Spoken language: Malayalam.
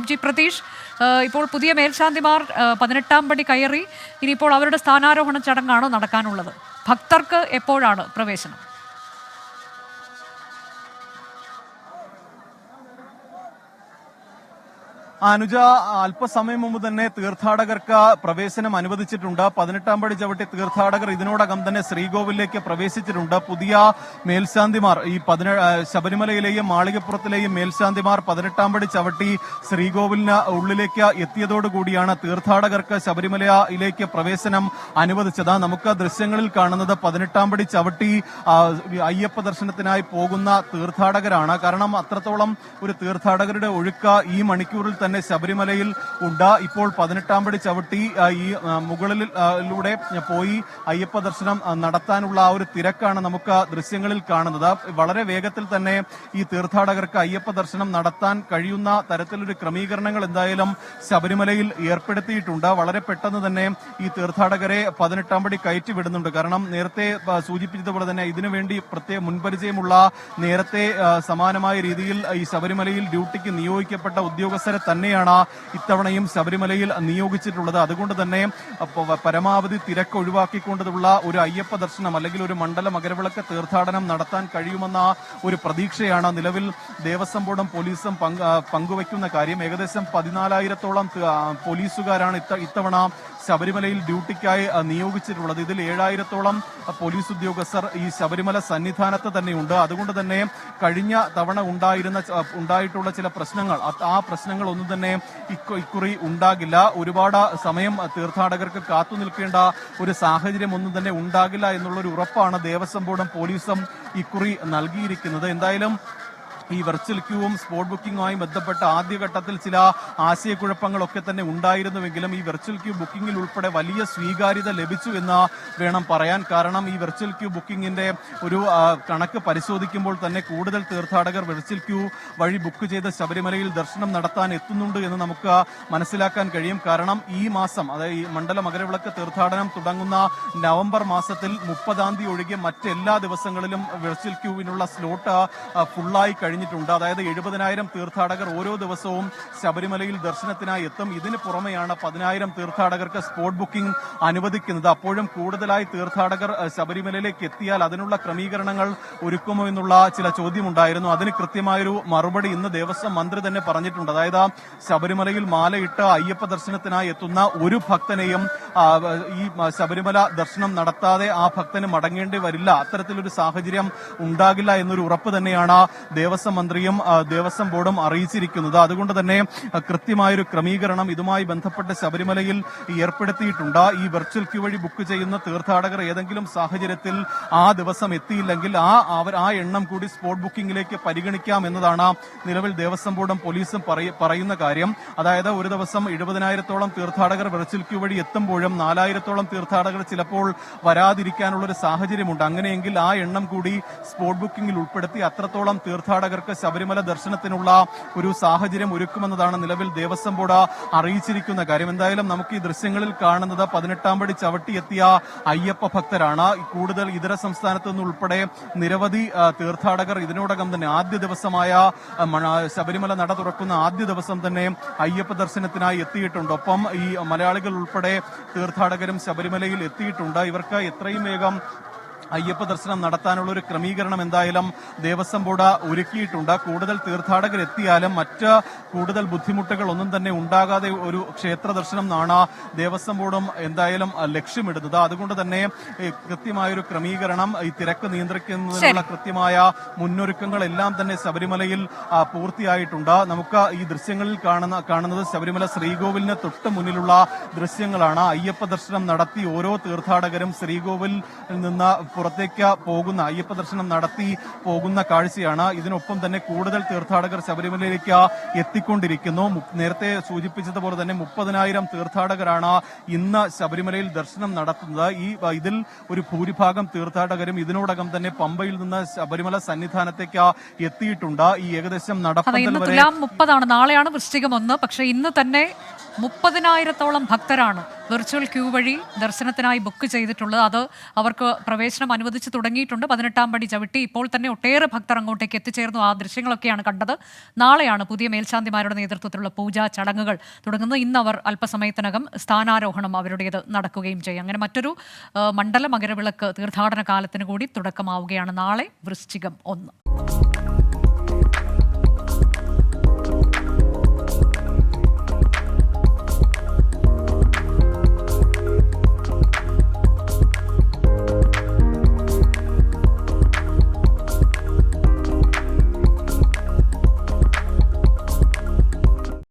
ജി പ്രതീഷ്, ഇപ്പോൾ പുതിയ മേൽശാന്തിമാർ 18-ാം പടി കയറി, ഇനിയിപ്പോൾ അവരുടെ സ്ഥാനാരോഹണ ചടങ്ങാണോ നടക്കാനുള്ളത്? ഭക്തർക്ക് എപ്പോഴാണ് പ്രവേശനം? അനുജ, അല്പസമയം മുമ്പ് തന്നെ തീർത്ഥാടകർക്ക് പ്രവേശനം അനുവദിച്ചിട്ടുണ്ട്. 18-ാം പടി ചവിട്ടി തീർത്ഥാടകർ ഇതിനോടകം തന്നെ ശ്രീകോവിലേക്ക് പ്രവേശിച്ചിട്ടുണ്ട്. പുതിയ മേൽശാന്തിമാർ, ഈ ശബരിമലയിലെയും മാളികപ്പുറത്തിലെയും മേൽശാന്തിമാർ 18-ാം പടി ചവിട്ടി ശ്രീകോവിലിന് ഉള്ളിലേക്ക് എത്തിയതോടുകൂടിയാണ് തീർത്ഥാടകർക്ക് ശബരിമലയിലേക്ക് പ്രവേശനം അനുവദിച്ചത്. നമുക്ക് ദൃശ്യങ്ങളിൽ കാണുന്നത് 18-ാം പടി ചവിട്ടി അയ്യപ്പ ദർശനത്തിനായി പോകുന്ന തീർത്ഥാടകരാണ്. കാരണം അത്രത്തോളം ഒരു തീർത്ഥാടകരുടെ ഒഴുക്ക് ഈ മണിക്കൂറിൽ തന്നെ ശബരിമലയിൽ ഉണ്ട്. ഇപ്പോൾ 18-ാം പടി ചവിട്ടി ഈ മുകളിലൂടെ പോയി അയ്യപ്പ ദർശനം നടത്താനുള്ള ആ ഒരു തിരക്കാണ് നമുക്ക് ദൃശ്യങ്ങളിൽ കാണുന്നത്. വളരെ വേഗത്തിൽ തന്നെ ഈ തീർത്ഥാടകർക്ക് അയ്യപ്പ ദർശനം നടത്താൻ കഴിയുന്ന തരത്തിലൊരു ക്രമീകരണങ്ങൾ എന്തായാലും ശബരിമലയിൽ ഏർപ്പെടുത്തിയിട്ടുണ്ട്. വളരെ പെട്ടെന്ന് തന്നെ ഈ തീർത്ഥാടകരെ 18-ാം പടി കയറ്റി വിടുന്നുണ്ട്. കാരണം നേരത്തെ സൂചിപ്പിച്ചതുപോലെ തന്നെ ഇതിനുവേണ്ടി പ്രത്യേക മുൻപരിചയമുള്ള, നേരത്തെ സമാനമായ രീതിയിൽ ഈ ശബരിമലയിൽ ഡ്യൂട്ടിക്ക് നിയോഗിക്കപ്പെട്ട ഉദ്യോഗസ്ഥരെ തന്നെയാണ് ഇത്തവണയും ശബരിമലയിൽ നിയോഗിച്ചിട്ടുള്ളത്. അതുകൊണ്ട് തന്നെ പരമാവധി തിരക്ക് ഒഴിവാക്കിക്കൊണ്ടുള്ള ഒരു അയ്യപ്പ ദർശനം അല്ലെങ്കിൽ ഒരു മണ്ഡല മകരവിളക്ക് തീർത്ഥാടനം നടത്താൻ കഴിയുമെന്ന ഒരു പ്രതീക്ഷയാണ് നിലവിൽ ദേവസ്വം ബോർഡും പോലീസും പങ്കുവയ്ക്കുന്ന കാര്യം. ഏകദേശം 14,000-ഓളം പോലീസുകാരാണ് ഇത്തവണ ശബരിമലയിൽ ഡ്യൂട്ടിക്കായി നിയോഗിച്ചിട്ടുള്ളത്. ഇതിൽ 7,000-ഓളം പോലീസ് ഉദ്യോഗസ്ഥർ ഈ ശബരിമല സന്നിധാനത്ത് തന്നെയുണ്ട്. അതുകൊണ്ട് തന്നെ കഴിഞ്ഞ തവണ ഉണ്ടായിട്ടുള്ള ചില പ്രശ്നങ്ങൾ, ആ പ്രശ്നങ്ങൾ ഒന്നും തന്നെ ഇക്കുറി ഉണ്ടാകില്ല. ഒരുപാട് സമയം തീർത്ഥാടകർക്ക് കാത്തു നിൽക്കേണ്ട ഒരു സാഹചര്യം ഒന്നും തന്നെ ഉണ്ടാകില്ല എന്നുള്ളൊരു ഉറപ്പാണ് ദേവസ്വം ബോർഡും പോലീസും ഇക്കുറി നൽകിയിരിക്കുന്നത്. എന്തായാലും ഈ വെർച്വൽ ക്യൂവും സ്പോട്ട് ബുക്കിംഗുമായി ബന്ധപ്പെട്ട ആദ്യഘട്ടത്തിൽ ചില ആശയക്കുഴപ്പങ്ങളൊക്കെ തന്നെ ഉണ്ടായിരുന്നുവെങ്കിലും ഈ വെർച്വൽ ക്യൂ ബുക്കിംഗിൽ ഉൾപ്പെടെ വലിയ സ്വീകാര്യത ലഭിച്ചു എന്ന് വേണം പറയാൻ. കാരണം ഈ വെർച്വൽ ക്യൂ ബുക്കിംഗിന്റെ ഒരു കണക്ക് പരിശോധിക്കുമ്പോൾ തന്നെ കൂടുതൽ തീർത്ഥാടകർ വെർച്വൽ ക്യൂ വഴി ബുക്ക് ചെയ്ത് ശബരിമലയിൽ ദർശനം നടത്താൻ എത്തുന്നുണ്ട് എന്ന് നമുക്ക് മനസ്സിലാക്കാൻ കഴിയും. കാരണം ഈ മാസം, അതായത് ഈ മണ്ഡല മകരവിളക്ക് തീർത്ഥാടനം തുടങ്ങുന്ന നവംബർ മാസത്തിൽ 30-ാം തീയതി ഒഴികെ മറ്റെല്ലാ ദിവസങ്ങളിലും വെർച്വൽ ക്യൂവിനുള്ള സ്ലോട്ട് ഫുള്ളായി കഴിഞ്ഞിട്ടുണ്ട്. അതായത് 70,000 തീർത്ഥാടകർ ഓരോ ദിവസവും ശബരിമലയിൽ ദർശനത്തിനായി എത്തും. ഇതിന് പുറമെയാണ് 10,000 തീർത്ഥാടകർക്ക് സ്പോട്ട് ബുക്കിംഗ് അനുവദിക്കുന്നത്. അപ്പോഴും കൂടുതലായി തീർത്ഥാടകർ ശബരിമലയിലേക്ക് എത്തിയാൽ അതിനുള്ള ക്രമീകരണങ്ങൾ ഒരുക്കുമോ എന്നുള്ള ചില ചോദ്യമുണ്ടായിരുന്നു. അതിന് കൃത്യമായൊരു മറുപടി ഇന്ന് ദേവസ്വം മന്ത്രി തന്നെ പറഞ്ഞിട്ടുണ്ട്. അതായത് ശബരിമലയിൽ മാലയിട്ട് അയ്യപ്പ ദർശനത്തിനായി എത്തുന്ന ഒരു ഭക്തനെയും ഈ ശബരിമല ദർശനം നടത്താതെ ആ ഭക്തന് മടങ്ങേണ്ടി വരില്ല, അത്തരത്തിലൊരു സാഹചര്യം ഉണ്ടാകില്ല എന്നൊരു ഉറപ്പ് തന്നെയാണ് ദേവസ്വം മന്ത്രിയും ദേവസ്വം ബോർഡും അറിയിച്ചിരിക്കുന്നത്. അതുകൊണ്ട് തന്നെ കൃത്യമായൊരു ക്രമീകരണം ഇതുമായി ബന്ധപ്പെട്ട് ശബരിമലയിൽ ഏർപ്പെടുത്തിയിട്ടുണ്ട്. ഈ വെർച്വൽ ക്യൂ വഴി ബുക്ക് ചെയ്യുന്ന തീർത്ഥാടകർ ഏതെങ്കിലും സാഹചര്യത്തിൽ ആ ദിവസം എത്തിയില്ലെങ്കിൽ ആ എണ്ണം കൂടി സ്പോട്ട് ബുക്കിംഗിലേക്ക് പരിഗണിക്കാം എന്നതാണ് നിലവിൽ ദേവസ്വം ബോർഡും പോലീസും പറയുന്ന കാര്യം. അതായത് ഒരു ദിവസം 70,000-ഓളം തീർത്ഥാടകർ വെർച്വൽ ക്യൂ വഴി എത്തുമ്പോഴും 4,000-ഓളം തീർത്ഥാടകർ ചിലപ്പോൾ വരാതിരിക്കാനുള്ള ഒരു സാഹചര്യമുണ്ട്. അങ്ങനെയെങ്കിൽ ആ എണ്ണം കൂടി സ്പോട്ട് ബുക്കിംഗിൽ ഉൾപ്പെടുത്തി അത്രത്തോളം തീർത്ഥാടകർക്ക് ശബരിമല ദർശനത്തിനുള്ള ഒരു സാഹചര്യം ഒരുക്കുമെന്നതാണ് നിലവിൽ ദേവസ്വം ബോർഡ് അറിയിച്ചിരിക്കുന്ന കാര്യം. എന്തായാലും നമുക്ക് ഈ ദൃശ്യങ്ങളിൽ കാണുന്നത് 18-ാം പടി ചവിട്ടിയെത്തിയ അയ്യപ്പ ഭക്തരാണ്. കൂടുതൽ ഇതര സംസ്ഥാനത്തു നിന്നുൾപ്പെടെ നിരവധി തീർത്ഥാടകർ ഇതിനോടകം തന്നെ ആദ്യ ദിവസമായ ശബരിമല നട തുറക്കുന്ന ആദ്യ ദിവസം തന്നെ അയ്യപ്പ ദർശനത്തിനായി എത്തിയിട്ടുണ്ട്. ഒപ്പം ഈ മലയാളികൾ ഉൾപ്പെടെ തീർത്ഥാടകരും ശബരിമലയിൽ എത്തിയിട്ടുണ്ട്. ഇവർക്ക് എത്രയും വേഗം അയ്യപ്പ ദർശനം നടത്താനുള്ള ഒരു ക്രമീകരണം എന്തായാലും ദേവസ്വം ബോർഡ് ഒരുക്കിയിട്ടുണ്ട്. കൂടുതൽ തീർത്ഥാടകർ എത്തിയാലും മറ്റ് കൂടുതൽ ബുദ്ധിമുട്ടുകൾ ഒന്നും തന്നെ ഉണ്ടാകാതെ ഒരു ക്ഷേത്ര ദർശനം ആണ് ദേവസ്വം ബോർഡും എന്തായാലും ലക്ഷ്യമിടുന്നത്. അതുകൊണ്ട് തന്നെ കൃത്യമായൊരു ക്രമീകരണം, ഈ തിരക്ക് നിയന്ത്രിക്കുന്നതിനുള്ള കൃത്യമായ മുന്നൊരുക്കങ്ങളെല്ലാം തന്നെ ശബരിമലയിൽ പൂർത്തിയായിട്ടുണ്ട്. നമുക്ക് ഈ ദൃശ്യങ്ങളിൽ കാണുന്നത് ശബരിമല ശ്രീകോവിലിന് തൊട്ട് മുന്നിലുള്ള ദൃശ്യങ്ങളാണ്. അയ്യപ്പ ദർശനം നടത്തി ഓരോ തീർത്ഥാടകരും ശ്രീകോവിലിൽ നിന്ന് പുറത്തേക്ക് പോകുന്ന, അയ്യപ്പ ദർശനം നടത്തി പോകുന്ന കാഴ്ചയാണ്. ഇതിനൊപ്പം തന്നെ കൂടുതൽ തീർത്ഥാടകർ ശബരിമലയിലേക്ക് എത്തിക്കൊണ്ടിരിക്കുന്നു. നേരത്തെ സൂചിപ്പിച്ചതുപോലെ തന്നെ 30,000 തീർത്ഥാടകരാണ് ഇന്ന് ശബരിമലയിൽ ദർശനം നടത്തുന്നത്. ഇതിൽ ഒരു ഭൂരിഭാഗം തീർത്ഥാടകരും ഇതിനോടകം തന്നെ പമ്പയിൽ നിന്ന് ശബരിമല സന്നിധാനത്തേക്ക് എത്തിയിട്ടുണ്ട്. ഈ ഏകദേശം നടപ്പന്തൽ വരെ 30 നാളെയാണ് വൃശ്ചികം 1. പക്ഷേ ഇന്ന് തന്നെ 30,000-ഓളം ഭക്തരാണ് വെർച്വൽ ക്യൂ വഴി ദർശനത്തിനായി ബുക്ക് ചെയ്തിട്ടുള്ളത്. അത് അവർക്ക് പ്രവേശനം അനുവദിച്ചു തുടങ്ങിയിട്ടുണ്ട്. 18-ാം പടി ചവിട്ടി ഇപ്പോൾ തന്നെ ഒട്ടേറെ ഭക്തർ അങ്ങോട്ടേക്ക് എത്തിച്ചേർന്നു. ആ ദൃശ്യങ്ങളൊക്കെയാണ് കണ്ടത്. നാളെയാണ് പുതിയ മേൽശാന്തിമാരുടെ നേതൃത്വത്തിലുള്ള പൂജാ ചടങ്ങുകൾ തുടങ്ങുന്നത്. ഇന്ന് അവർ അല്പസമയത്തിനകം സ്ഥാനാരോഹണം അവരുടേത് നടക്കുകയും ചെയ്യും. അങ്ങനെ മറ്റൊരു മണ്ഡല മകരവിളക്ക് തീർത്ഥാടന കാലത്തിന് കൂടി തുടക്കമാവുകയാണ് നാളെ വൃശ്ചികം 1.